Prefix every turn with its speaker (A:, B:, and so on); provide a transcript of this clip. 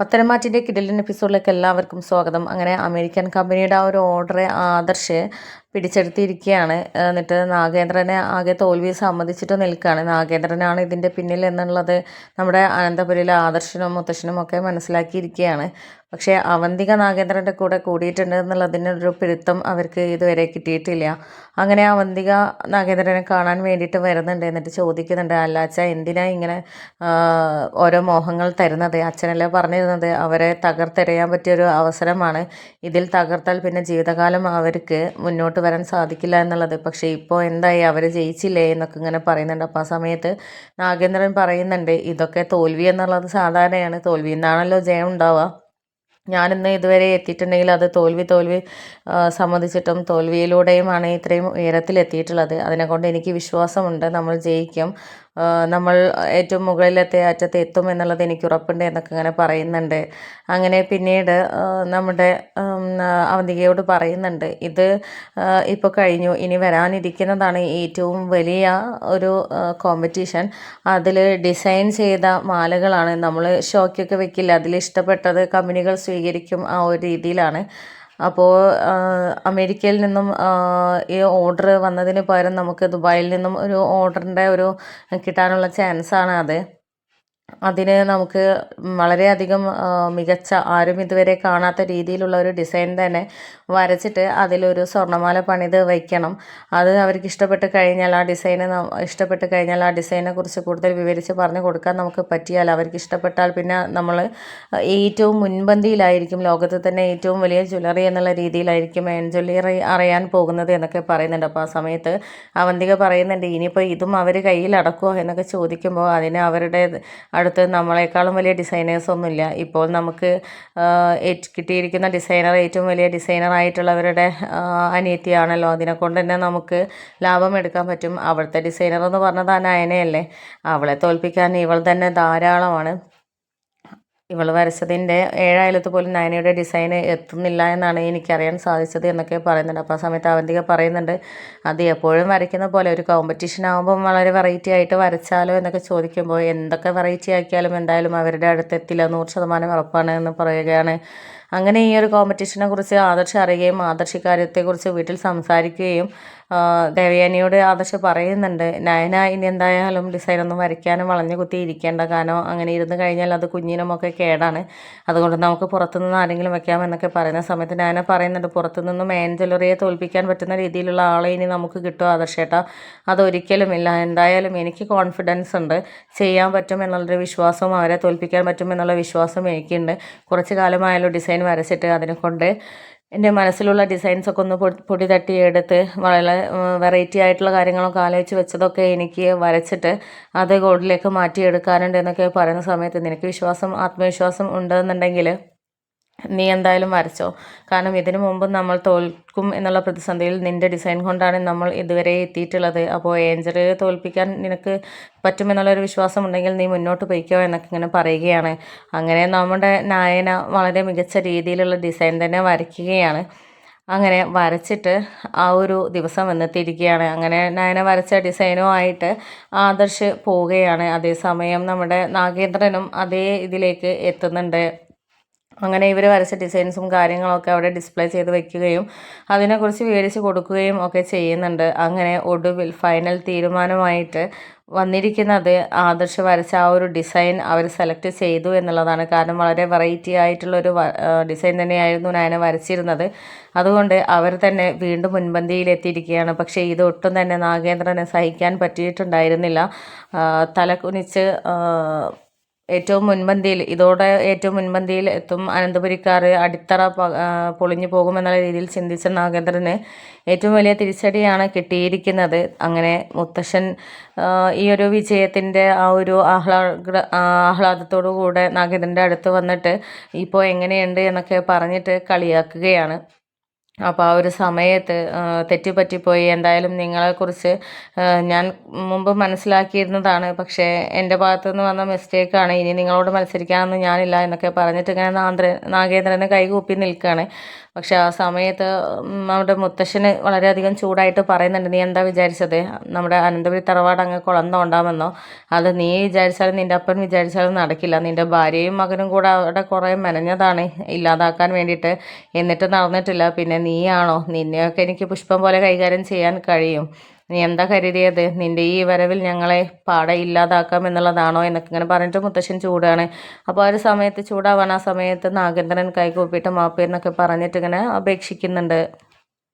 A: പത്തനംമാറ്റിൻ്റെ കിടിലൻ എപ്പിസോഡിലേക്ക് എല്ലാവർക്കും സ്വാഗതം. അങ്ങനെ അമേരിക്കൻ കമ്പനിയുടെ ആ ഒരു ഓർഡർ ആദർശ് പിടിച്ചെടുത്തിരിക്കുകയാണ്. എന്നിട്ട് നാഗേന്ദ്രനെ ആകെ തോൽവി സമ്മതിച്ചിട്ട് നിൽക്കുകയാണ്. നാഗേന്ദ്രനാണ് ഇതിൻ്റെ പിന്നിൽ എന്നുള്ളത് നമ്മുടെ അനന്തപുരിയിലെ ആദർശനും മുത്തശ്ശനും ഒക്കെ മനസ്സിലാക്കിയിരിക്കുകയാണ്. പക്ഷേ അവന്തിക നാഗേന്ദ്രൻ്റെ കൂടെ കൂടിയിട്ടുണ്ട് എന്നുള്ളതിനൊരു പിടുത്തം അവർക്ക് ഇതുവരെ കിട്ടിയിട്ടില്ല. അങ്ങനെ അവന്തിക നാഗേന്ദ്രനെ കാണാൻ വേണ്ടിയിട്ട് വരുന്നുണ്ട്. എന്നിട്ട് ചോദിക്കുന്നുണ്ട്, അല്ല അച്ഛ എന്തിനാ ഇങ്ങനെ ഓരോ മോഹങ്ങൾ തരുന്നത്? അച്ഛനല്ലേ പറഞ്ഞിരുന്നത് അവരെ തകർത്തെറിയാൻ പറ്റിയൊരു അവസരമാണ്, ഇതിൽ തകർത്താൽ പിന്നെ ജീവിതകാലം അവർക്ക് മുന്നോട്ട് വരാൻ സാധിക്കില്ല എന്നുള്ളത്. പക്ഷേ ഇപ്പോൾ എന്തായി, അവർ ജയിച്ചില്ലേ എന്നൊക്കെ ഇങ്ങനെ പറയുന്നുണ്ട്. അപ്പോൾ ആ സമയത്ത് നാഗേന്ദ്രൻ പറയുന്നുണ്ട്, ഇതൊക്കെ തോൽവി എന്നുള്ളത് സാധാരണയാണ്, തോൽവിയിൽ നിന്നാണല്ലോ ജയം ഉണ്ടാവുക. ഞാനിന്ന് ഇതുവരെ എത്തിയിട്ടുണ്ടെങ്കിൽ അത് തോൽവി സമ്മതിച്ചിട്ടും തോൽവിയിലൂടെയുമാണ് ഇത്രയും ഉയരത്തിലെത്തിയിട്ടുള്ളത്. അതിനെക്കൊണ്ട് എനിക്ക് വിശ്വാസമുണ്ട്, നമ്മൾ ജയിക്കും, നമ്മൾ ഏറ്റവും മുകളിലത്തെ അറ്റത്ത് എത്തും എന്നുള്ളത് എനിക്ക് ഉറപ്പുണ്ട് എന്നൊക്കെ ഇങ്ങനെ പറയുന്നുണ്ട്. അങ്ങനെ പിന്നീട് നമ്മുടെ അവന്തികയോട് പറയുന്നുണ്ട്, ഇത് ഇപ്പോൾ കഴിഞ്ഞു, ഇനി വരാനിരിക്കുന്നതാണ് ഏറ്റവും വലിയ ഒരു കോമ്പറ്റീഷൻ. അതിൽ ഡിസൈൻ ചെയ്ത മാലകളാണ്, നമ്മൾ ഷോയ്ക്കൊക്കെ വെക്കില്ല, അതിൽ ഇഷ്ടപ്പെട്ടത് കമ്പനികൾ സ്വീകരിക്കും, ആ ഒരു രീതിയിലാണ്. അപ്പോൾ അമേരിക്കയിൽ നിന്നും ഈ ഓർഡർ വന്നതിന് പകരം നമുക്ക് ദുബായിൽ നിന്നും ഒരു ഓർഡറിൻ്റെ കിട്ടാനുള്ള ചാൻസാണ് അത്. അതിന് നമുക്ക് വളരെയധികം മികച്ച, ആരും ഇതുവരെ കാണാത്ത രീതിയിലുള്ള ഒരു ഡിസൈൻ തന്നെ വരച്ചിട്ട് അതിലൊരു സ്വർണ്ണമാല പണിത് വയ്ക്കണം. അത് അവർക്ക് ഇഷ്ടപ്പെട്ട് കഴിഞ്ഞാൽ ആ ഡിസൈനെ കുറിച്ച് കൂടുതൽ വിവരിച്ച് പറഞ്ഞു കൊടുക്കാൻ നമുക്ക് പറ്റിയാൽ, അവർക്ക് ഇഷ്ടപ്പെട്ടാൽ പിന്നെ നമ്മൾ ഏറ്റവും മുൻപന്തിയിലായിരിക്കും, ലോകത്ത് തന്നെ ഏറ്റവും വലിയ ജ്വല്ലറി എന്നുള്ള രീതിയിലായിരിക്കും ജ്വല്ലറി അറിയാൻ പോകുന്നത് എന്നൊക്കെ പറയുന്നുണ്ട്. അപ്പോൾ ആ സമയത്ത് അവന്തിക പറയുന്നുണ്ട്, ഇനിയിപ്പോൾ ഇതും അവർ കയ്യിൽ അടക്കുമോ എന്നൊക്കെ ചോദിക്കുമ്പോൾ അതിന് അവരുടെ അടുത്ത് നമ്മളെക്കാളും വലിയ ഡിസൈനേഴ്സൊന്നുമില്ല. ഇപ്പോൾ നമുക്ക് കിട്ടിയിരിക്കുന്ന ഡിസൈനർ ഏറ്റവും വലിയ ഡിസൈനറായിട്ടുള്ളവരുടെ അനിയത്തിയാണല്ലോ. അതിനെക്കൊണ്ട് തന്നെ നമുക്ക് ലാഭം എടുക്കാൻ പറ്റും. അവിടുത്തെ ഡിസൈനർ എന്ന് പറഞ്ഞത് ആ നയനയല്ലേ, അവളെ തോൽപ്പിക്കാൻ ഇവൾ തന്നെ ധാരാളമാണ്. ഇവൾ വരച്ചതിൻ്റെ 7 അയലത്ത് പോലും നയനയുടെ ഡിസൈൻ എത്തുന്നില്ല എന്നാണ് എനിക്കറിയാൻ സാധിച്ചത് എന്നൊക്കെ പറയുന്നുണ്ട്. അപ്പോൾ ആ സമയത്ത് അവന്തിക പറയുന്നുണ്ട്, അത് എപ്പോഴും വരയ്ക്കുന്ന പോലെ ഒരു കോമ്പറ്റീഷൻ ആകുമ്പം വളരെ വെറൈറ്റി ആയിട്ട് വരച്ചാലോ എന്നൊക്കെ ചോദിക്കുമ്പോൾ, എന്തൊക്കെ വെറൈറ്റി ആക്കിയാലും എന്തായാലും അവരുടെ അടുത്ത് എത്തില്ല, 100% ഉറപ്പാണ് എന്ന് പറയുകയാണ്. അങ്ങനെ ഈ ഒരു കോമ്പറ്റീഷനെ കുറിച്ച് ആദർശ് അറിയുകയും ആദർശിക്കാര്യത്തെക്കുറിച്ച് വീട്ടിൽ സംസാരിക്കുകയും ദേവയാനിയോട് ആദർശ് പറയുന്നുണ്ട്, നയന ഇനി എന്തായാലും ഡിസൈനൊന്നും വരയ്ക്കാനും വളഞ്ഞു കുത്തി ഇരിക്കേണ്ട, കാരണം അങ്ങനെ ഇരുന്ന് കഴിഞ്ഞാൽ അത് കുഞ്ഞിനുമൊക്കെ കേടാണ്, അതുകൊണ്ട് നമുക്ക് പുറത്തുനിന്ന് ആരെങ്കിലും വെക്കാമെന്നൊക്കെ പറയുന്ന സമയത്ത് നയന പറയുന്നുണ്ട്, പുറത്തുനിന്നും ജ്വല്ലറിയെ തോൽപ്പിക്കാൻ പറ്റുന്ന രീതിയിലുള്ള ആളെ ഇനി നമുക്ക് കിട്ടുമോ ആദർശേട്ടാ? അതൊരിക്കലുമില്ല. എന്തായാലും എനിക്ക് കോൺഫിഡൻസ് ഉണ്ട്, ചെയ്യാൻ പറ്റും എന്നുള്ളൊരു വിശ്വാസവും അവരെ തോൽപ്പിക്കാൻ പറ്റും എന്നുള്ള വിശ്വാസം എനിക്കുണ്ട്. കുറച്ച് കാലമായാലും ഡിസൈൻ വരച്ചിട്ട്, അതിനെക്കൊണ്ട് എൻ്റെ മനസ്സിലുള്ള ഡിസൈൻസൊക്കെ ഒന്ന് പൊടി തട്ടിയെടുത്ത് വളരെ വെറൈറ്റി ആയിട്ടുള്ള കാര്യങ്ങളൊക്കെ ആലോചിച്ച് വെച്ചതൊക്കെ എനിക്ക് വരച്ചിട്ട് അത് ഗോൾഡിലേക്ക് മാറ്റിയെടുക്കാനുണ്ട് എന്നൊക്കെ പറയുന്ന സമയത്ത്, നിനക്ക് ആത്മവിശ്വാസം ഉണ്ടെന്നുണ്ടെങ്കിൽ നീ എന്തായാലും വരച്ചോ, കാരണം ഇതിനു മുമ്പ് നമ്മൾ തോൽക്കും എന്നുള്ള പ്രതിസന്ധിയിൽ നിൻ്റെ ഡിസൈൻ കൊണ്ടാണ് നമ്മൾ ഇതുവരെ എത്തിയിട്ടുള്ളത്. അപ്പോൾ ഏഞ്ചലിനെ തോൽപ്പിക്കാൻ നിനക്ക് പറ്റുമെന്നുള്ളൊരു വിശ്വാസം ഉണ്ടെങ്കിൽ നീ മുന്നോട്ട് പോയിക്കോ എന്നൊക്കെ ഇങ്ങനെ പറയുകയാണ്. അങ്ങനെ നമ്മുടെ നായന വളരെ മികച്ച രീതിയിലുള്ള ഡിസൈൻ തന്നെ വരയ്ക്കുകയാണ്. അങ്ങനെ വരച്ചിട്ട് ആ ഒരു ദിവസം വന്നെത്തിയിരിക്കുകയാണ്. അങ്ങനെ നയന വരച്ച ഡിസൈനുമായിട്ട് ആദർശ് പോവുകയാണ്. അതേസമയം നമ്മുടെ നാഗേന്ദ്രനും അതേ ഇതിലേക്ക് എത്തുന്നുണ്ട്. അങ്ങനെ ഇവർ വരച്ച ഡിസൈൻസും കാര്യങ്ങളൊക്കെ അവിടെ ഡിസ്പ്ലേ ചെയ്ത് വെക്കുകയും അതിനെക്കുറിച്ച് വിവരിച്ച് കൊടുക്കുകയും ഒക്കെ ചെയ്യുന്നുണ്ട്. അങ്ങനെ ഒടുവിൽ ഫൈനൽ തീരുമാനമായിട്ട് വന്നിരിക്കുന്നത് ആദർശ് വരച്ച ആ ഒരു ഡിസൈൻ അവർ സെലക്ട് ചെയ്തു എന്നുള്ളതാണ്. കാരണം വളരെ വെറൈറ്റി ആയിട്ടുള്ളൊരു ഡിസൈൻ തന്നെയായിരുന്നു നയന വരച്ചിരുന്നത്. അതുകൊണ്ട് അവർ തന്നെ വീണ്ടും മുൻപന്തിയിലെത്തിയിരിക്കുകയാണ്. പക്ഷേ ഇതൊട്ടും തന്നെ നാഗേന്ദ്രനെ സഹിക്കാൻ പറ്റിയിട്ടുണ്ടായിരുന്നില്ല. തല കുനിച്ച് ഇതോടെ ഏറ്റവും മുൻപന്തിയിൽ എത്തും അനന്തപുരിക്കാർ, അടിത്തറ പൊളിഞ്ഞു പോകുമെന്നുള്ള രീതിയിൽ ചിന്തിച്ച നാഗേന്ദ്രന് ഏറ്റവും വലിയ തിരിച്ചടിയാണ് കിട്ടിയിരിക്കുന്നത്. അങ്ങനെ മുത്തശ്ശൻ ഈ ഒരു വിജയത്തിൻ്റെ ആ ഒരു ആഹ്ലാദത്തോടു കൂടെ നാഗേന്ദ്രൻ്റെ അടുത്ത് വന്നിട്ട് ഇപ്പോൾ എങ്ങനെയുണ്ട് എന്നൊക്കെ പറഞ്ഞിട്ട് കളിയാക്കുകയാണ്. അപ്പോൾ ആ ഒരു സമയത്ത് തെറ്റുപറ്റിപ്പോയി, എന്തായാലും നിങ്ങളെക്കുറിച്ച് ഞാൻ മുമ്പ് മനസ്സിലാക്കിയിരുന്നതാണ്, പക്ഷേ എൻ്റെ ഭാഗത്തുനിന്ന് വന്ന മിസ്റ്റേക്കാണ്, ഇനി നിങ്ങളോട് മത്സരിക്കാനൊന്നും ഞാനില്ല എന്നൊക്കെ പറഞ്ഞിട്ട് ഇങ്ങനെ നാഗേന്ദ്രനെ കൈകൂപ്പി നിൽക്കുകയാണ്. പക്ഷെ ആ സമയത്ത് നമ്മുടെ മുത്തശ്ശന് വളരെയധികം ചൂടായിട്ട് പറയുന്നുണ്ട്, നീ എന്താ വിചാരിച്ചത് നമ്മുടെ അനന്തപുരി തറവാട് അങ്ങ് കുളർന്നുകൊണ്ടാമെന്നോ? അത് നീ വിചാരിച്ചാലും നിൻ്റെ അപ്പൻ വിചാരിച്ചാലും നടക്കില്ല. നിൻ്റെ ഭാര്യയും മകനും കൂടെ അവിടെ കുറേ മെനഞ്ഞതാണ് ഇല്ലാതാക്കാൻ വേണ്ടിയിട്ട്, എന്നിട്ട് നടന്നിട്ടില്ല. പിന്നെ നീയാണോ? നിന്നെയൊക്കെ എനിക്ക് പുഷ്പം പോലെ കൈകാര്യം ചെയ്യാൻ കഴിയും. നീ എന്താ കരുതിയത്? നിൻ്റെ ഈ വരവിൽ ഞങ്ങളെ പാടെ ഇല്ലാതാക്കാം എന്നുള്ളതാണോ എന്നൊക്കെ ഇങ്ങനെ പറഞ്ഞിട്ട് മുത്തശ്ശൻ ചൂടാണ്. അപ്പോൾ ആ ഒരു സമയത്ത് ചൂടാവാൻ ആ സമയത്ത് നാഗേന്ദ്രൻ കൈകൂപ്പിയിട്ട് മാപ്പ് എന്നൊക്കെ പറഞ്ഞിട്ട് ഇങ്ങനെ അപേക്ഷിക്കുന്നുണ്ട്.